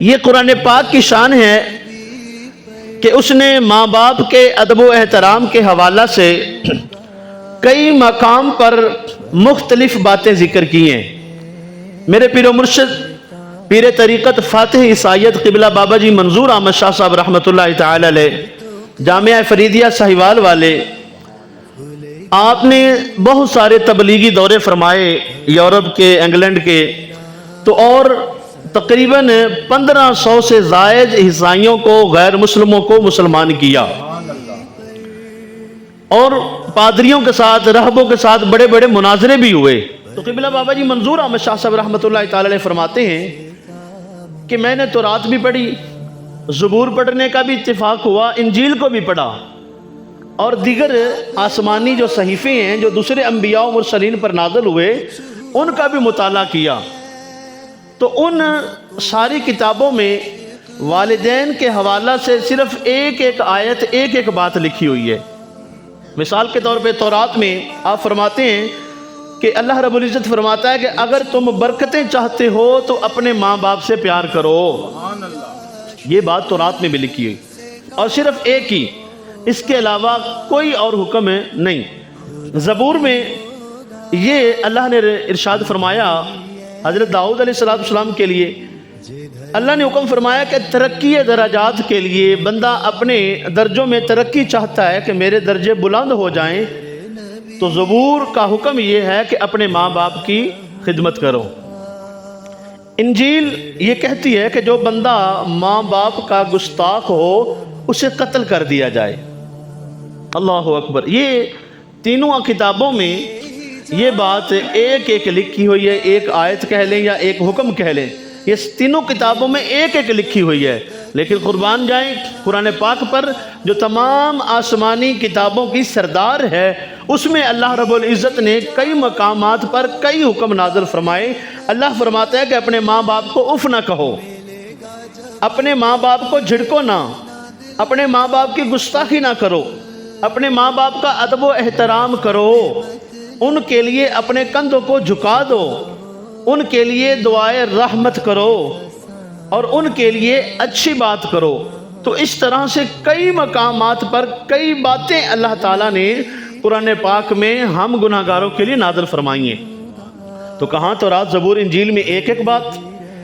یہ قرآن پاک کی شان ہے کہ اس نے ماں باپ کے ادب و احترام کے حوالہ سے کئی مقام پر مختلف باتیں ذکر کی ہیں۔ میرے پیر و مرشد پیر طریقت فاتح عیسائیت قبلہ بابا جی منظور احمد شاہ صاحب رحمۃ اللہ تعالی علیہ جامعہ فریدیہ ساہیوال والے، آپ نے بہت سارے تبلیغی دورے فرمائے یورپ کے، انگلینڈ کے، تو اور تقریباً 1500 سے زائد عیسائیوں کو، غیر مسلموں کو مسلمان کیا، اور پادریوں کے ساتھ، راہبوں کے ساتھ بڑے بڑے مناظرے بھی ہوئے۔ تو قبلہ بابا جی منظور احمد شاہ صاحب رحمۃ اللہ تعالی علیہ فرماتے ہیں کہ میں نے تورات بھی پڑھی، زبور پڑھنے کا بھی اتفاق ہوا، انجیل کو بھی پڑھا، اور دیگر آسمانی جو صحیفے ہیں جو دوسرے انبیاء و مرسلین پر نازل ہوئے ان کا بھی مطالعہ کیا۔ تو ان ساری کتابوں میں والدین کے حوالہ سے صرف ایک ایک آیت، ایک ایک بات لکھی ہوئی ہے۔ مثال کے طور پہ تورات میں آپ فرماتے ہیں کہ اللہ رب العزت فرماتا ہے کہ اگر تم برکتیں چاہتے ہو تو اپنے ماں باپ سے پیار کرو۔ یہ بات تورات میں بھی لکھی ہوئی، اور صرف ایک ہی، اس کے علاوہ کوئی اور حکم نہیں۔ زبور میں یہ اللہ نے ارشاد فرمایا حضرت داؤد علیہ السلام کے لیے، اللہ نے حکم فرمایا کہ ترقی درجات کے لیے بندہ اپنے درجوں میں ترقی چاہتا ہے کہ میرے درجے بلند ہو جائیں، تو زبور کا حکم یہ ہے کہ اپنے ماں باپ کی خدمت کرو۔ انجیل یہ کہتی ہے کہ جو بندہ ماں باپ کا گستاخ ہو اسے قتل کر دیا جائے۔ اللہ اکبر۔ یہ تینوں کتابوں میں یہ بات ایک ایک لکھی ہوئی ہے، ایک آیت کہہ لیں یا ایک حکم کہہ لیں، یہ تینوں کتابوں میں ایک ایک لکھی ہوئی ہے۔ لیکن قربان جائیں قرآن پاک پر جو تمام آسمانی کتابوں کی سردار ہے، اس میں اللہ رب العزت نے کئی مقامات پر کئی حکم نازل فرمائے۔ اللہ فرماتا ہے کہ اپنے ماں باپ کو اف نہ کہو، اپنے ماں باپ کو جھڑکو نہ، اپنے ماں باپ کی گستاخی نہ کرو، اپنے ماں باپ کا ادب و احترام کرو، ان کے لیے اپنے کندھوں کو جھکا دو، ان کے لیے دعائے رحمت کرو، اور ان کے لیے اچھی بات کرو۔ تو اس طرح سے کئی مقامات پر کئی باتیں اللہ تعالیٰ نے قرآن پاک میں ہم گناہ گاروں کے لیے نازل فرمائی ہیں۔ تو کہاں تورات، زبور، انجیل میں ایک ایک بات،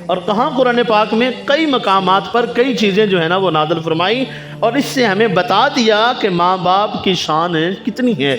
اور کہاں قرآن پاک میں کئی مقامات پر کئی چیزیں جو ہے نا وہ نازل فرمائی، اور اس سے ہمیں بتا دیا کہ ماں باپ کی شان کتنی ہے